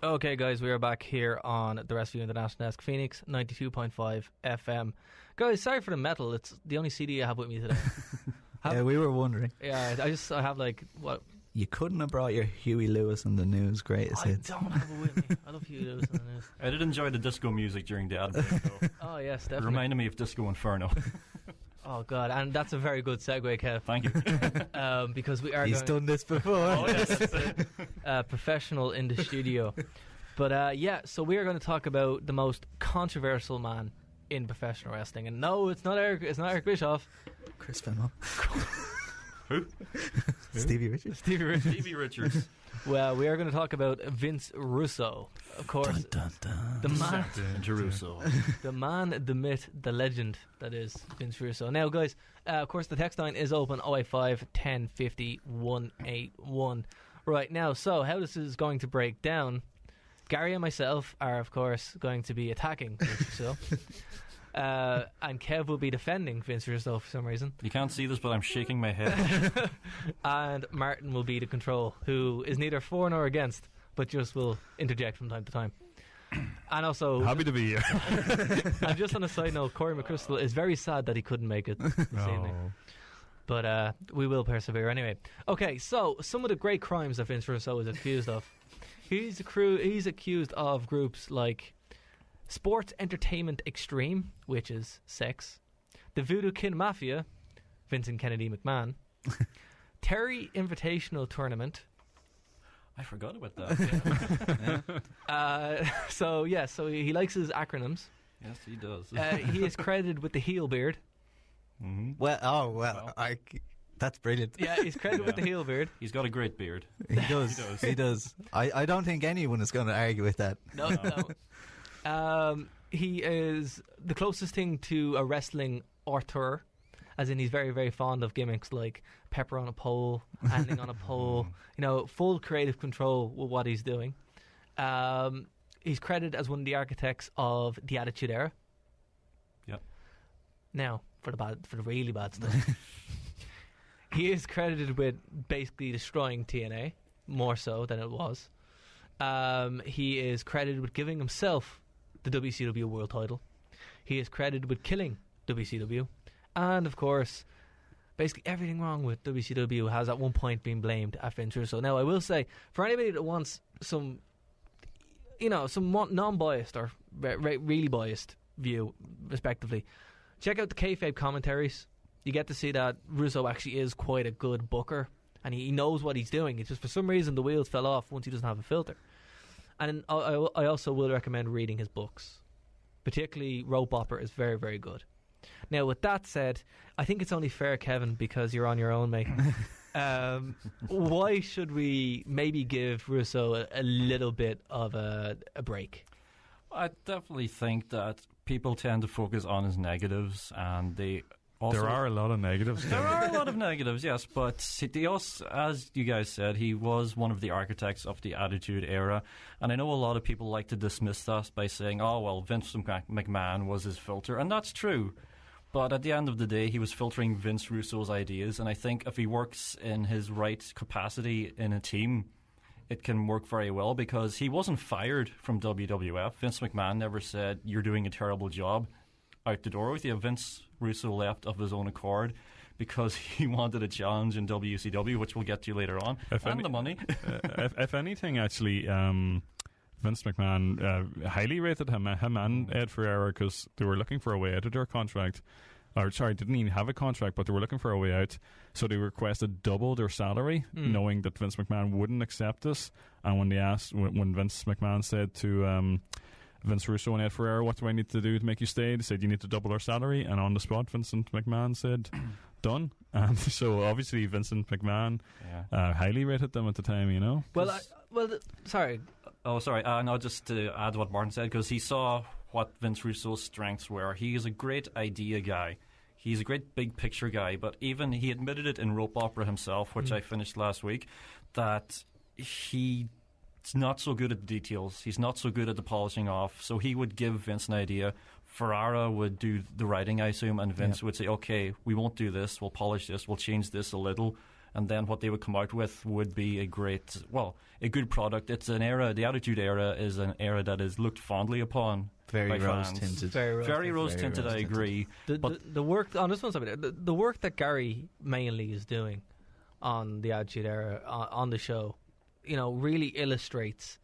Okay, guys, we are back here on the Wrestleview International Desk, Phoenix 92.5 FM. Guys, sorry for the metal. It's the only CD I have with me today. Yeah, we were wondering. Yeah, I have like what. You couldn't have brought your Huey Lewis and the News greatest hits. I don't have it with me. I love Huey Lewis and the News. I did enjoy the disco music during the ad break, though. Oh yes, definitely. It reminded me of Disco Inferno. Oh god, and that's a very good segue, Kev. Thank you. Because we are. He's done this before. Oh, yes. Professional in the studio. But so we are going to talk about the most controversial man in professional wrestling, and no, it's not Eric. It's not Eric Bischoff. Chris Benoit. Who? Stevie Richards. Stevie Richards. Well, we are going to talk about Vince Russo, of course. Dun, dun, dun. The man, Russo. the man, the myth, the legend that is Vince Russo. Now, guys, of course, the text line is open 085 1050 181. Right now, so how this is going to break down? Gary and myself are, of course, going to be attacking Vince Russo. And Kev will be defending Vince Russo for some reason. You can't see this, but I'm shaking my head. And Martin will be the control, who is neither for nor against, but just will interject from time to time. And also, happy to be here. And just on a side note, Corey McChrystal is very sad that he couldn't make it this evening. But we will persevere anyway. Okay, so some of the great crimes that Vince Russo is accused of. He's accused of groups like Sports Entertainment Extreme, which is sex, the Voodoo Kin Mafia, Vincent Kennedy McMahon, Terry Invitational Tournament. I forgot about that. Yeah. So he likes his acronyms. Yes, he does. He is credited with the heel beard. Mm-hmm. Well, that's brilliant. Yeah, he's credited with the heel beard. He's got a great beard. He does. He does. I don't think anyone is going to argue with that. No. He is the closest thing to a wrestling auteur, as in he's very, very fond of gimmicks like pepper on a pole, handling on a pole, full creative control with what he's doing. He's credited as one of the architects of the Attitude Era. Yep. Now, for the really bad stuff. He is credited with basically destroying TNA, more so than it was. He is credited with giving himself the WCW World title. He is credited with killing WCW. And, of course, basically everything wrong with WCW has at one point been blamed at Vince Russo. Now, I will say, for anybody that wants some non-biased or really biased view, respectively, check out the kayfabe commentaries. You get to see that Russo actually is quite a good booker, and he knows what he's doing. It's just for some reason the wheels fell off once he doesn't have a filter. And I also will recommend reading his books, particularly Rope Opera is very, very good. Now, with that said, I think it's only fair, Kevin, because you're on your own, mate. Why should we maybe give Russo a little bit of a break? I definitely think that people tend to focus on his negatives, and they also, there are a lot of negatives. There are a lot of negatives, yes, but as you guys said, he was one of the architects of the Attitude Era, and I know a lot of people like to dismiss that by saying, oh, well, Vince McMahon was his filter, and that's true. But at the end of the day, he was filtering Vince Russo's ideas, and I think if he works in his right capacity in a team, it can work very well, because he wasn't fired from WWF. Vince McMahon never said, you're doing a terrible job, out the door with you. Vince Russo left of his own accord because he wanted a challenge in WCW, which we'll get to later on, the money. If anything, actually, Vince McMahon highly rated him and Ed Ferreira, because they were looking for a way out of their contract. Didn't even have a contract, but they were looking for a way out. So they requested double their salary, knowing that Vince McMahon wouldn't accept this. And when Vince McMahon said to Vince Russo and Ed Ferreira, what do I need to do to make you stay? They said, you need to double our salary. And on the spot, Vincent McMahon said, done. And so obviously Vincent McMahon highly rated them at the time, Sorry. Oh, sorry. No, just to add what Martin said, because he saw what Vince Russo's strengths were. He is a great idea guy. He's a great big picture guy, but even he admitted it in Rope Opera himself, which I finished last week, that he's not so good at the details. He's not so good at the polishing off. So he would give Vince an idea. Ferrara would do the writing, I assume, and Vince would say, okay, we won't do this, we'll polish this, we'll change this a little. and then what they would come out with would be a good product. It's an era. The Attitude Era is an era that is looked fondly upon. Very by rose fans. tinted. Very rose tinted. I agree. The work on this one, the work that Gary mainly is doing on the Attitude Era on the show, really illustrates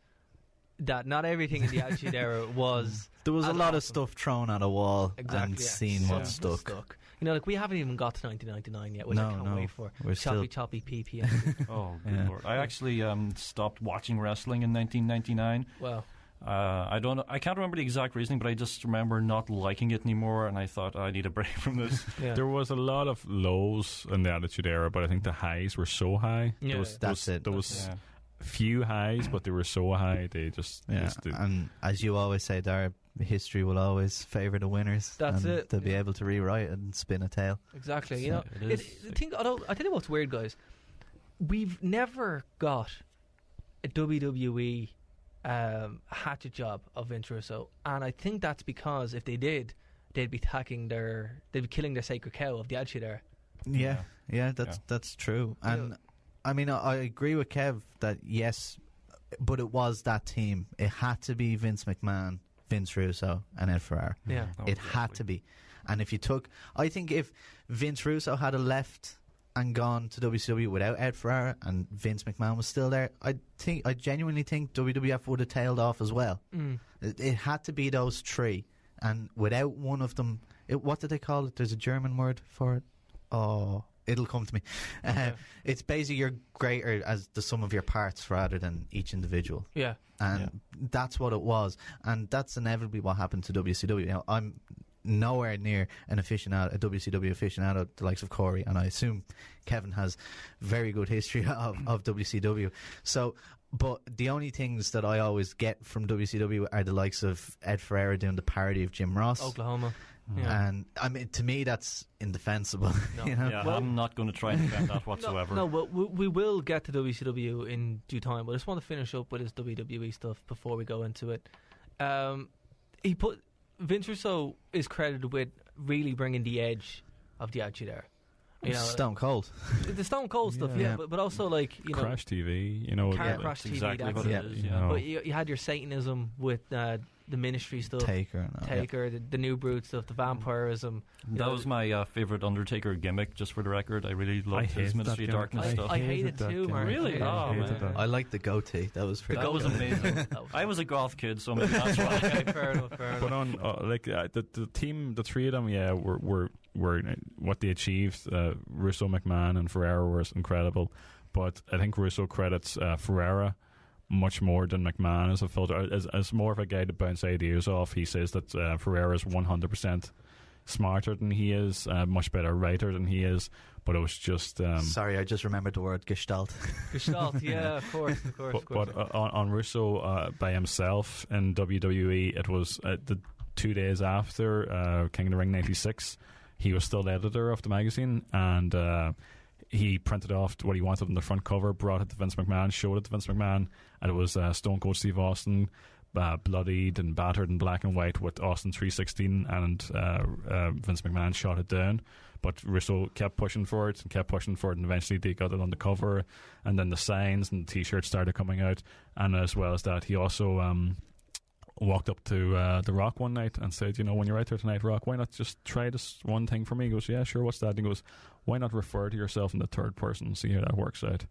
that not everything in the Attitude Era was. There was a lot awesome. of stuff thrown at a wall and seen what stuck. We haven't even got to 1999 yet, which I can't wait for. We're choppy PPM. Oh, good Lord. I actually stopped watching wrestling in 1999. Well, I don't know. I can't remember the exact reasoning, but I just remember not liking it anymore, and I thought I need a break from this. There was a lot of lows in the Attitude Era, but I think the highs were so high. There was few highs, but they were so high they just and as you always say, Dara, history will always favour the winners. That's it. They'll be able to rewrite and spin a tale. Exactly. I tell you what's weird, guys. We've never got a WWE hatchet job of Vince Russo, and I think that's because if they did, they'd be killing their sacred cow of the Attitude Era. That's true. And I mean, I agree with Kev that yes, but it was that team. It had to be Vince McMahon, Vince Russo, and Ed Ferrara. Yeah, it had to be. And I think if Vince Russo had left and gone to WCW without Ed Ferrara and Vince McMahon was still there, I genuinely think WWF would have tailed off as well. It had to be those three, and without one of them, what did they call it? There's a German word for it. Oh, it'll come to me. It's basically you're greater as the sum of your parts rather than each individual. Yeah, and that's what it was, and that's inevitably what happened to WCW. I'm nowhere near a WCW aficionado, the likes of Corey, and I assume Kevin has very good history of WCW. So, but the only things that I always get from WCW are the likes of Ed Ferrara doing the parody of Jim Ross, Oklahoma. Yeah. And I mean, to me, that's indefensible. No. Yeah, well, I'm not going to try and defend that whatsoever. No, but we will get to WCW in due time. But I just want to finish up with his WWE stuff before we go into it. Vince Russo is credited with really bringing the edge of the Attitude Era. Stone Cold. The Stone Cold stuff, but also Crash TV, Crash TV, exactly what it is. But you had your Satanism with the Ministry stuff, Taker, the New Brood stuff, the vampirism. That was my favourite Undertaker gimmick, just for the record. I really loved his Ministry of Darkness stuff. I hate it too, Mark. Really? Oh, man. I liked the goatee. That was pretty. That was amazing. I was a goth kid, so maybe that's why. Okay, fair enough. But on the team, the three of them, were what they achieved. Russo, McMahon, and Ferrara were incredible. But I think Russo credits Ferrara much more than McMahon as a filter. As more of a guy to bounce ideas off, he says that Ferrara is 100% smarter than he is, much better writer than he is, but it was just... Sorry, I just remembered the word gestalt. Gestalt, yeah, of course. But on Russo by himself in WWE, it was the 2 days after King of the Ring 96, he was still editor of the magazine, and he printed off what he wanted on the front cover, brought it to Vince McMahon, showed it to Vince McMahon, and it was Stone Cold Steve Austin, bloodied and battered in black and white with Austin 316, and Vince McMahon shot it down. But Russo kept pushing for it, and eventually they got it on the cover, and then the signs and the T-shirts started coming out. And as well as that, he also walked up to The Rock one night and said, when you're out there tonight, Rock, why not just try this one thing for me? He goes, yeah, sure, what's that? And he goes, why not refer to yourself in the third person and see how that works out?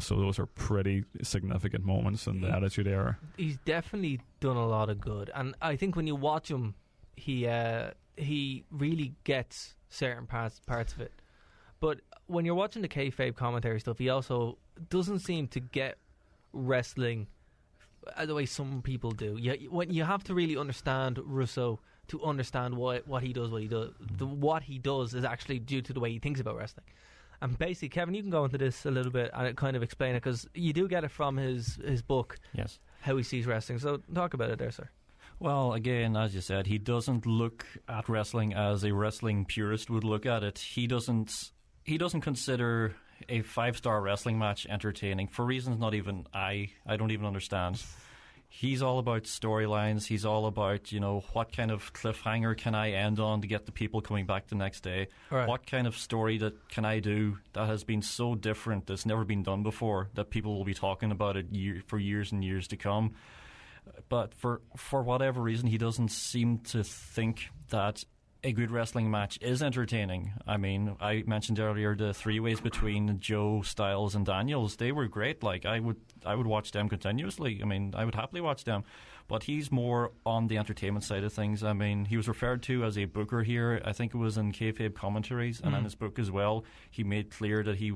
So those are pretty significant moments in the Attitude Era. He's definitely done a lot of good, and I think when you watch him, he really gets certain parts of it. But when you're watching the kayfabe commentary stuff, he also doesn't seem to get wrestling the way some people do. You have to really understand Russo to understand what he does. What he does is actually due to the way he thinks about wrestling. And basically, Kevin, you can go into this a little bit and kind of explain it, because you do get it from his book, yes, how he sees wrestling. So talk about it there, sir. Well, again, as you said, he doesn't look at wrestling as a wrestling purist would look at it. He doesn't consider a 5-star wrestling match entertaining for reasons not even I don't even understand. He's all about storylines. He's all about, what kind of cliffhanger can I end on to get the people coming back the next day? Right. What kind of story that can I do that has been so different, that's never been done before, that people will be talking about it for years and years to come? But for whatever reason, he doesn't seem to think that a good wrestling match is entertaining. I mean, I mentioned earlier the three-ways between Joe, Styles and Daniels. They were great. Like, I would watch them continuously. I mean, I would happily watch them. But he's more on the entertainment side of things. I mean, he was referred to as a booker here. I think it was in kayfabe commentaries and in his book as well. He made clear that he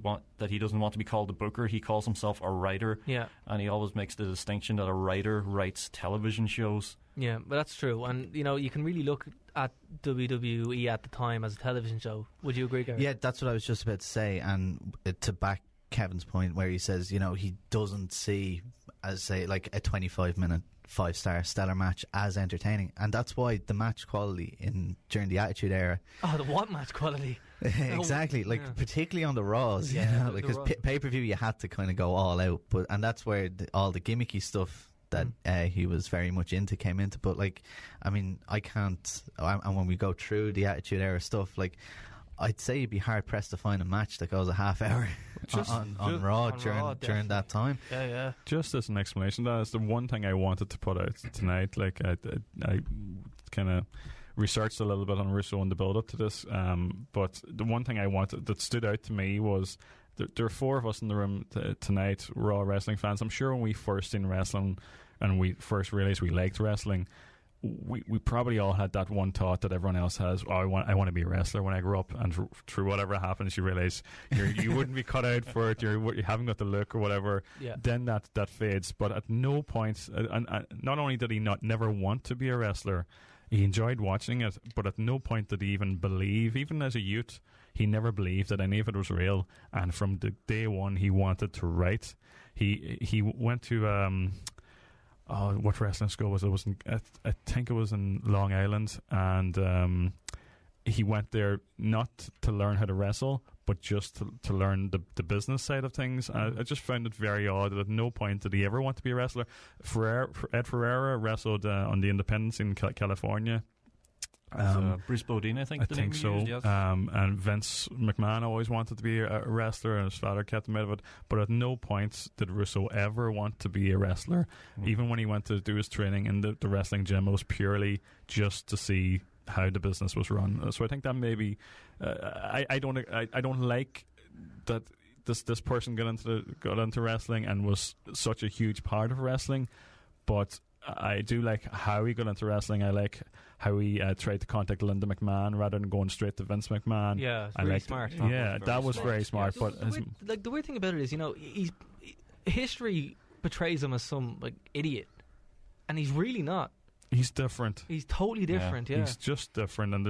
doesn't want to be called a booker. He calls himself a writer. Yeah. And he always makes the distinction that a writer writes television shows. Yeah, but that's true. And, you can really look at WWE at the time as a television show. Would you agree, Gary? Yeah, that's what I was just about to say. And to back Kevin's point where he says, he doesn't see, as say, like a 25-minute 5-star stellar match as entertaining. And that's why the match quality during the Attitude Era... Oh, the what match quality? Exactly. Particularly on the Raws, because pay-per-view you had to kind of go all out. And that's where all the gimmicky stuff that he was very much into came into. But I can't, and when we go through the Attitude Era stuff, I'd say you'd be hard pressed to find a match that goes a half hour on Raw during that time. Yeah. Just as an explanation, that is the one thing I wanted to put out tonight. I kind of researched a little bit on Russo and the build up to this, but the one thing I wanted that stood out to me was there are 4 of us in the room tonight, Raw wrestling fans. I'm sure when we first seen wrestling and we first realised we liked wrestling, we probably all had that one thought that everyone else has. I want to be a wrestler when I grow up, and through whatever happens, you realise you wouldn't be cut out for it. You haven't got the look or whatever. Yeah. Then that fades. But at no point, and not only did he never want to be a wrestler, he enjoyed watching it. But at no point did he even believe, even as a youth, he never believed that any of it was real. And from the day one, he wanted to write. He went to. What wrestling school was it? I think it was in Long Island, and he went there not to learn how to wrestle, but just to learn the business side of things. I just found it very odd that at no point did he ever want to be a wrestler. Ed Ferreira wrestled on the Independence in California. Bruce Bodine, I think so. Used, yes. And Vince McMahon always wanted to be a wrestler, and his father kept him out of it. But at no point did Russo ever want to be a wrestler. Even when he went to do his training in the wrestling gym, it was purely just to see how the business was run. So I think that maybe I don't like that this person got into wrestling and was such a huge part of wrestling, but I do like how he got into wrestling. I like how he tried to contact Linda McMahon rather than going straight to Vince McMahon. Yeah, it's very smart. That was very smart. Yeah. But the weird thing about it is, history portrays him as some idiot, and he's really not. He's different. He's totally different, yeah. He's just different, and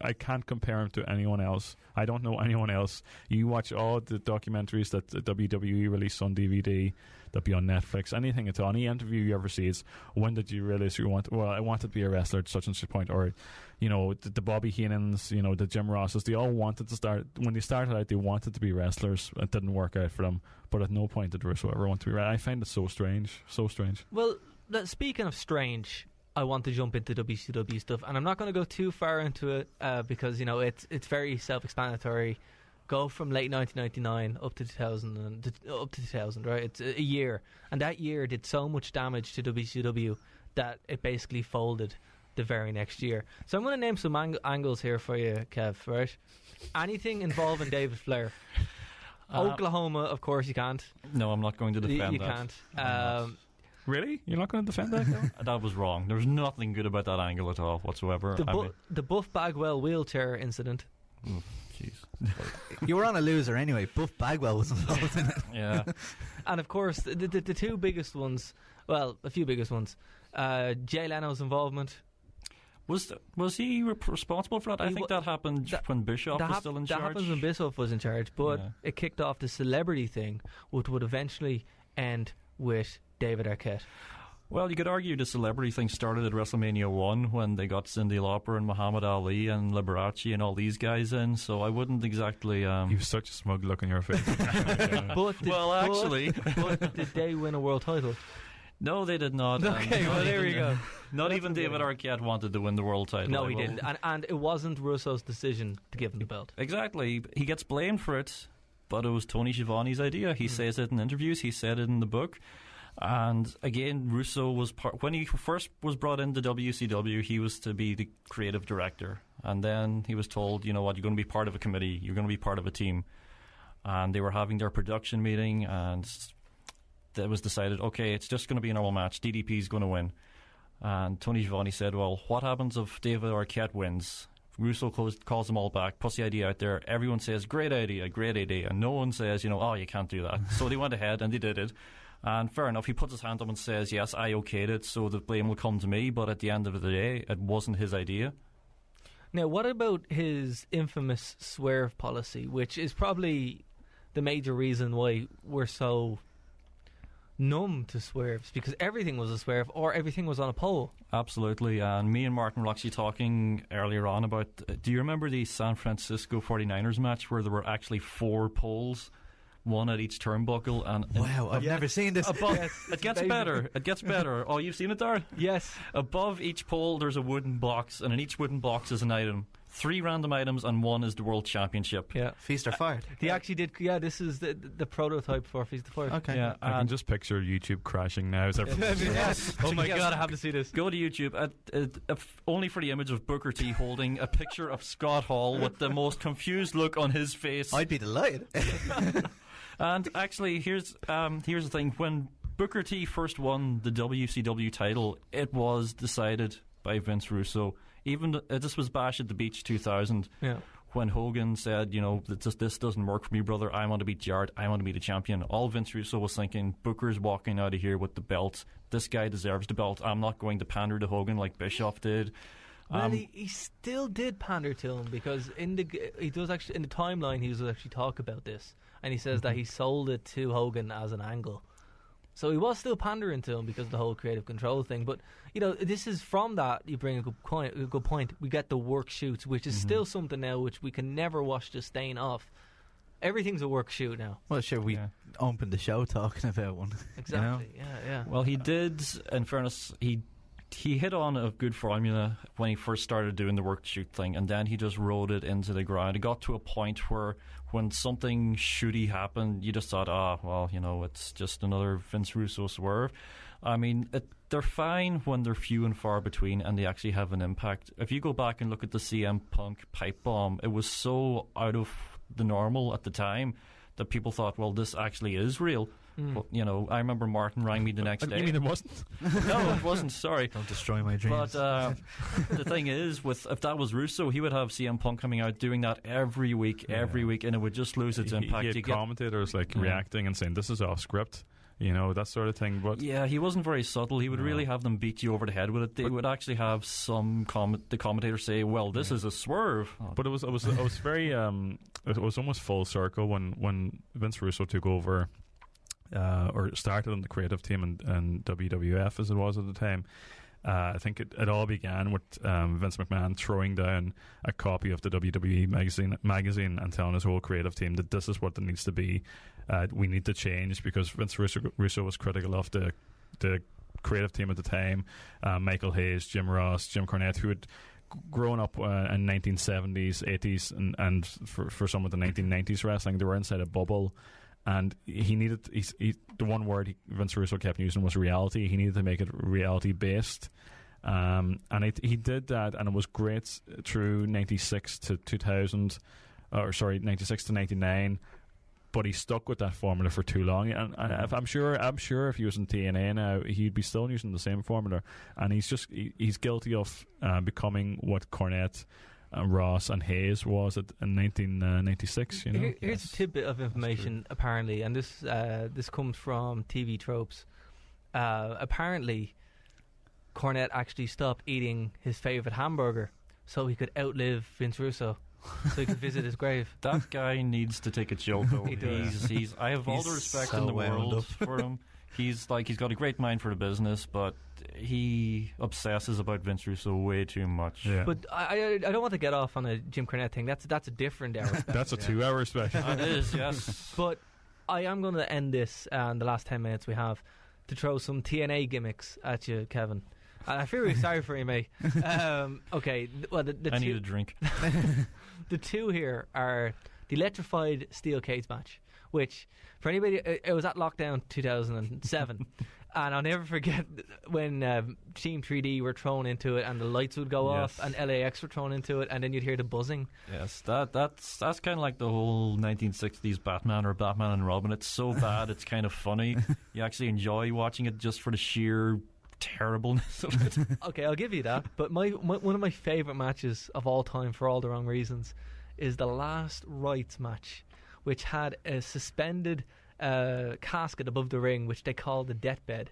I can't compare him to anyone else. I don't know anyone else. You watch all the documentaries that the WWE released on DVD, that be on Netflix, anything at all, any interview you ever see is, when did you realise I wanted to be a wrestler at such and such point? Or, the Bobby Heenans, the Jim Rosses, they all wanted to start, when they started out, they wanted to be wrestlers. It didn't work out for them, but at no point did Russo ever want to be. I find it so strange. Well, speaking of strange, I want to jump into WCW stuff, and I'm not going to go too far into it because it's very self-explanatory. Go from late 1999 up to 2000, right? It's a year, and that year did so much damage to WCW that it basically folded the very next year. So I'm going to name some angles here for you, Kev. Right? Anything involving David Flair. Oklahoma, of course, you can't. No, I'm not going to defend that. You can't. Really? You're not going to defend that? That was wrong. There was nothing good about that angle at all whatsoever. The Buff Bagwell wheelchair incident. Jeez. You were on a loser anyway. Buff Bagwell was involved in it. Yeah. And of course, the two biggest ones, well, a few biggest ones, Jay Leno's involvement. Was he responsible for that? I think that happened when Bischoff was still in charge. That happened when Bischoff was in charge, but it kicked off the celebrity thing, which would eventually end with David Arquette. Well, you could argue the celebrity thing started at WrestleMania 1 when they got Cyndi Lauper and Muhammad Ali and Liberace and all these guys in, so I wouldn't exactly... You have such a smug look on your face. But did they win a world title? No, they did not. Okay, well, there we go. Not even David Arquette wanted to win the world title. No, he didn't. And it wasn't Russo's decision to give him the belt. Exactly. He gets blamed for it, but it was Tony Schiavone's idea. He says it in interviews. He said it in the book. And again, Russo was when he first was brought into WCW, he was to be the creative director. And then he was told, you know what, you're going to be part of a committee. You're going to be part of a team. And they were having their production meeting, and it was decided, okay, it's just going to be a normal match. DDP's going to win. And Tony Schiavone said, well, what happens if David Arquette wins? Russo calls them all back, puts the idea out there. Everyone says, great idea. And no one says, oh, you can't do that. So they went ahead and they did it. And fair enough, he puts his hand up and says, yes, I okayed it, so the blame will come to me. But at the end of the day, it wasn't his idea. Now, what about his infamous swerve policy, which is probably the major reason why we're so numb to swerves, because everything was a swerve or everything was on a pole. Absolutely. And me and Martin were actually talking earlier on about, do you remember the San Francisco 49ers match where there were actually 4 poles, one at each turnbuckle? And wow, I've never seen this. It gets better. It gets better. Oh, you've seen it, Darren? Yes. Above each pole there's a wooden box, and in each wooden box is an item. 3 random items, and 1 is the World Championship. Yeah. Feast or Fired. He actually did. Yeah, this is the prototype for Feast or Fired. Okay. Yeah, I can just picture YouTube crashing now. Yes. Oh my God, I have to see this. Go to YouTube, only for the image of Booker T holding a picture of Scott Hall with the most confused look on his face. I'd be delighted. And actually, here's the thing. When Booker T first won the WCW title, it was decided by Vince Russo. Even this was Bash at the Beach 2000, when Hogan said, that this doesn't work for me, brother. I want to beat Jarrett. I want to be the champion. All Vince Russo was thinking, Booker's walking out of here with the belt. This guy deserves the belt. I'm not going to pander to Hogan like Bischoff did. Well, he still did pander to him, because he does actually in the timeline he does actually talk about this, and he says that he sold it to Hogan as an angle. So he was still pandering to him because of the whole creative control thing. But, this is from that, you bring a good point. We get the work shoots, which is still something now which we can never wash the stain off. Everything's a work shoot now. Well, sure, we opened the show talking about one. Exactly, yeah. Well, he did, in fairness, he hit on a good formula when he first started doing the work shoot thing, and then he just rode it into the ground. It got to a point where when something shooty happened, you just thought, it's just another Vince Russo swerve. I mean, they're fine when they're few and far between and they actually have an impact. If you go back and look at the CM Punk pipe bomb, it was so out of the normal at the time that people thought, well, this actually is real. But, I remember Martin rang me the next day. You mean it wasn't? No, it wasn't, sorry. Don't destroy my dreams. But the thing is, if that was Russo, he would have CM Punk coming out doing that every week, and it would just lose its impact. He had commentators reacting and saying, this is off script, that sort of thing. But yeah, he wasn't very subtle. He would really have them beat you over the head with it. They would actually have the commentators say, well, this is a swerve. But it was very, it was almost full circle when Vince Russo took over, or started on the creative team in WWF as it was at the time. I think it all began with Vince McMahon throwing down a copy of the WWE magazine and telling his whole creative team that this is what it needs to be. We need to change, because Vince Russo was critical of the creative team at the time. Michael Hayes, Jim Ross, Jim Cornette, who had grown up in 1970s, 80s, and for some of the 1990s wrestling, they were inside a bubble. And he needed, the one word Vince Russo kept using was reality. He needed to make it reality based. And he did that, and it was great through 96 to 2000, 96 to 99. But he stuck with that formula for too long. And I'm sure if he was in TNA now, he'd be still using the same formula. And he's guilty of becoming what Cornette, Ross and Hayes was in 1996. Here's a tidbit of information, apparently, and this comes from TV Tropes. Apparently, Cornette actually stopped eating his favourite hamburger so he could outlive Vince Russo, so he could visit his grave. That guy needs to take a chill pill. He does. I have all the respect in the world for him. He's got a great mind for the business, but he obsesses about Vince Russo way too much. Yeah. But I don't want to get off on a Jim Cornette thing. That's a different hour. That's a 2-hour special. It is, yes. But I am going to end this, and the last 10 minutes we have, to throw some TNA gimmicks at you, Kevin. And I feel really sorry for you, mate. Okay, well, I need a drink. The two here are the electrified steel cage match, which, for anybody, it was at Lockdown 2007. And I'll never forget when Team 3D were thrown into it and the lights would go off and LAX were thrown into it and then you'd hear the buzzing. Yes, that's kind of like the whole 1960s Batman or Batman and Robin. It's so bad, it's kind of funny. You actually enjoy watching it just for the sheer terribleness of it. Okay, I'll give you that. But one of my favourite matches of all time, for all the wrong reasons, is the Last Rites match, which had a suspended casket above the ring, which they call the deathbed.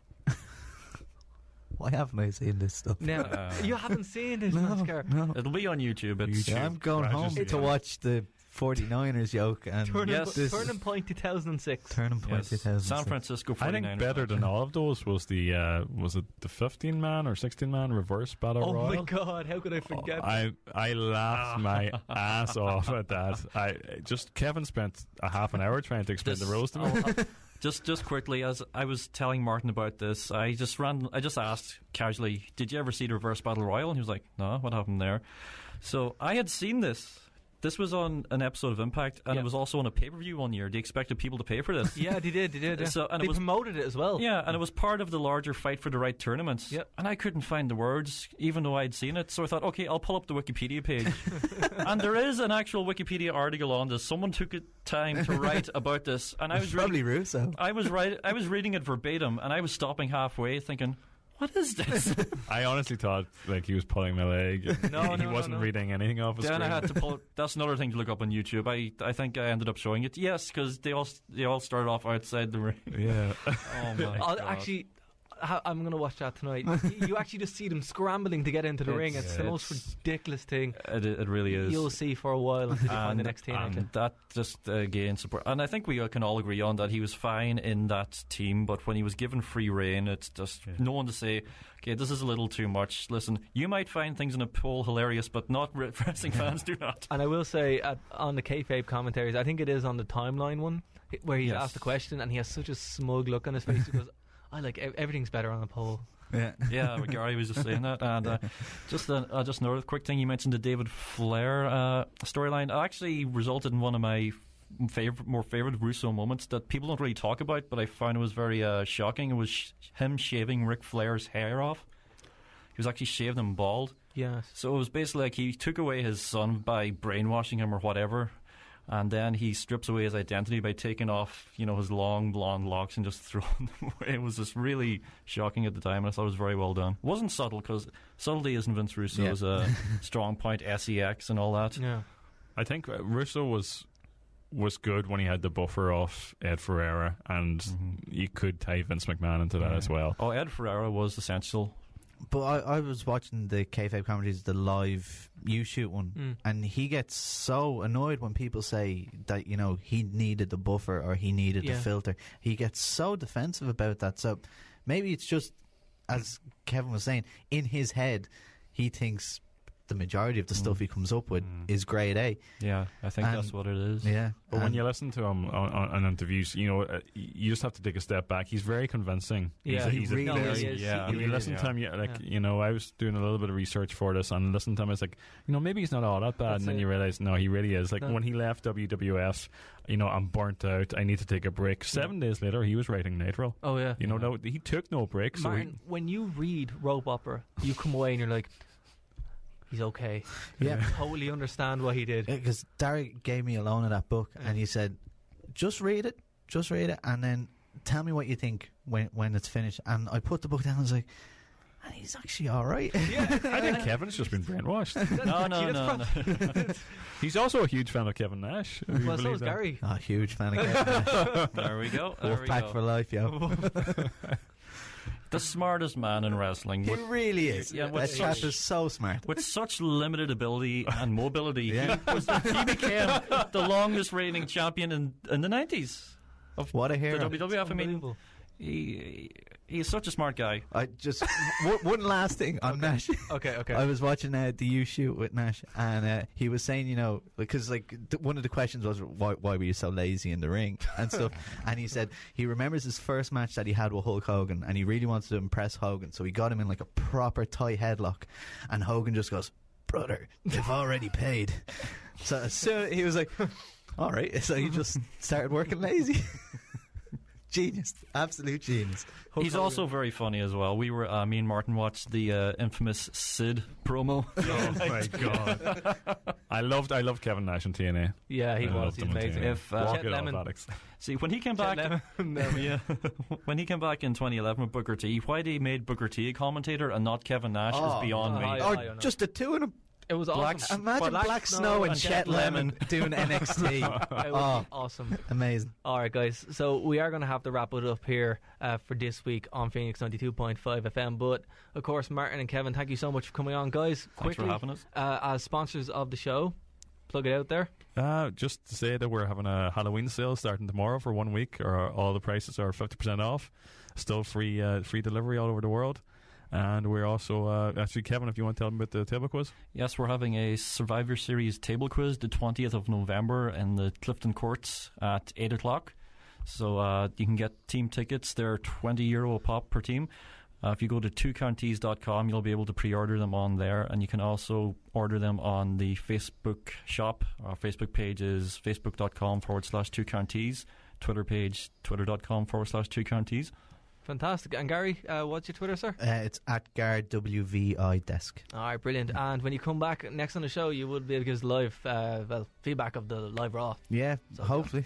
Why haven't I seen this stuff? Now, you haven't seen this match, Gar. No. It'll be on YouTube. It's Yeah, I'm going home to watch the 49ers yoke and Turning Point 2006. Turning Point 2006. San Francisco 49ers. I think better than all of those was the was it the 15-man or 16-man reverse battle royal? Oh my God! How could I forget? I laughed my ass off at that. Kevin spent a half an hour trying to explain the rules to me. Just quickly, as I was telling Martin about this, I just asked casually, "Did you ever see the reverse battle royal?" And he was like, "No, what happened there?" So I had seen this. This was on an episode of Impact, and it was also on a pay-per-view one year. They expected people to pay for this. Yeah, they did. Yeah. So, and they promoted it as well. Yeah, and it was part of the larger Fight for the Right tournaments. Yep. And I couldn't find the words, even though I'd seen it. So I thought, okay, I'll pull up the Wikipedia page. And there is an actual Wikipedia article on this. Someone took time to write about this, and I was probably Russo. I was reading it verbatim, and I was stopping halfway, thinking, what is this? I honestly thought like he was pulling my leg. He wasn't reading anything off his screen. Then I had to pull. That's another thing to look up on YouTube. I think I ended up showing it. Yes, because they all started off outside the ring. Yeah. Oh my God. Actually, I'm going to watch that tonight. You actually just see them scrambling to get into the ring. It's the most ridiculous thing. It really is. You'll see for a while until you find the next teenager. And that just gained support. And I think we can all agree on that he was fine in that team, but when he was given free reign, it's just no one to say, okay, this is a little too much. Listen, you might find things in a poll hilarious, but not wrestling fans do not. And I will say, on the kayfabe commentaries, I think it is on the timeline one, where he's asked a question and he has such a smug look on his face. He goes, I like everything's better on a poll. Yeah, Gary was just saying that. And just another quick thing, you mentioned the David Flair storyline. It actually resulted in one of my more favorite Russo moments that people don't really talk about, but I found it was very shocking. It was him shaving Ric Flair's hair off. He was actually shaved and bald. Yes. So it was basically like he took away his son by brainwashing him or whatever. And then he strips away his identity by taking off, his long blonde locks and just throwing them away. It was just really shocking at the time, and I thought it was very well done. It wasn't subtle, because subtlety isn't Vince Russo's strong point, SEX and all that. Yeah, I think Russo was good when he had the buffer off Ed Ferreira, and you could tie Vince McMahon into that as well. Oh, Ed Ferreira was essential. But I was watching the kayfabe commentaries, the live U-Shoot one, and he gets so annoyed when people say that, he needed the buffer or he needed the filter. He gets so defensive about that. So maybe it's just, as Kevin was saying, in his head, he thinks the majority of the stuff he comes up with is grade A. Yeah, I think that's what it is. Yeah. But when you listen to him on interviews, you just have to take a step back. He's very convincing. Yeah, he really is. Yeah, you listen to him, I was doing a little bit of research for this, and listening to him, it's like, maybe he's not all that bad, and then you realise, no, he really is. Like when he left WWF, I'm burnt out, I need to take a break. 7 days later, he was writing Nitro. Oh yeah. No, he took no break. Martin, when you read Rope Opera, you come away and you're like, he's okay. Yeah. Totally understand what he did. Because Derek gave me a loan of that book, and he said, just read it, and then tell me what you think when it's finished. And I put the book down and I was like, he's actually all right. Yeah. I think Kevin's just been brainwashed. No. He's also a huge fan of Kevin Nash. Well, so is Gary. Oh, huge fan of Kevin. There we go. Wolfpack for life, yo. The smartest man in wrestling. He really is. Yeah, that chap is so smart. With such limited ability and mobility, he became the longest reigning champion in the 90s. What a hero. The WWF. I mean, He's such a smart guy. I just one last thing on Nash. Okay. I was watching the You Shoot with Nash, and he was saying, you know, because like one of the questions was why were you so lazy in the ring and stuff, and he said he remembers his first match that he had with Hulk Hogan, and he really wanted to impress Hogan, so he got him in like a proper tight headlock, and Hogan just goes, "Brother, they've already paid." So he was like, "All right," so he just started working lazy. Genius, absolute genius. He's also very funny as well. We were me and Martin watched the infamous Sid promo. Oh my god! I loved Kevin Nash in TNA. Yeah, he I was. loved He's him in amazing. TNA. If, Walk Chet it Lemon. off, Alex. See, when he came back, when he came back in 2011 with Booker T, why they made Booker T a commentator and not Kevin Nash is beyond me. I Or don't know. just the two of them. It was awesome. Imagine Black Snow and Chet Lemon doing NXT. It was awesome. Amazing. All right, guys. So we are going to have to wrap it up here for this week on Phoenix 92.5 FM. But, of course, Martin and Kevin, thank you so much for coming on. Guys, Thanks quickly, for having us. As sponsors of the show, plug it out there. Just to say that we're having a Halloween sale starting tomorrow for 1 week, or all the prices are 50% off. Still free delivery all over the world. And we're also, actually, Kevin, if you want to tell them about the table quiz. Yes, we're having a Survivor Series table quiz the 20th of November in the Clifton Courts at 8 o'clock. So you can get team tickets. They're €20 a pop per team. If you go to TwoCountTV.com, you'll be able to pre-order them on there. And you can also order them on the Facebook shop. Our Facebook page is facebook.com/TwoCountTs. Twitter page, twitter.com/TwoCountTs. Fantastic. And Gary, what's your Twitter, sir? It's at WViDesk. All right, brilliant. And when you come back next on the show, you will be able to give us live feedback of the live Raw. Yeah, So, hopefully.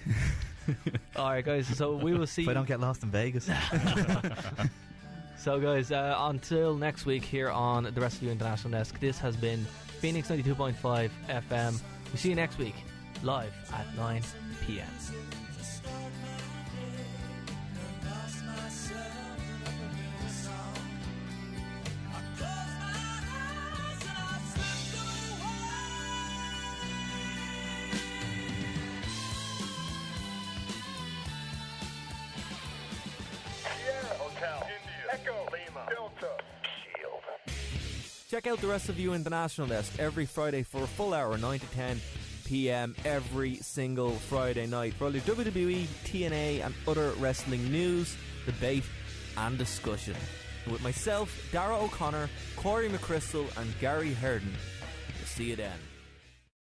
All right, guys. So we will see. If I don't get lost in Vegas. So, guys, until next week here on the Wrestleview International Desk, this has been Phoenix 92.5 FM. We'll see you next week, live at 9 p.m. Check out the Wrestleview International Desk every Friday for a full hour, 9 to 10 p.m. every single Friday night for all your WWE, TNA and other wrestling news, debate and discussion. With myself, Dara O'Connor, Corey McChrystal and Gary Herden. We'll see you then.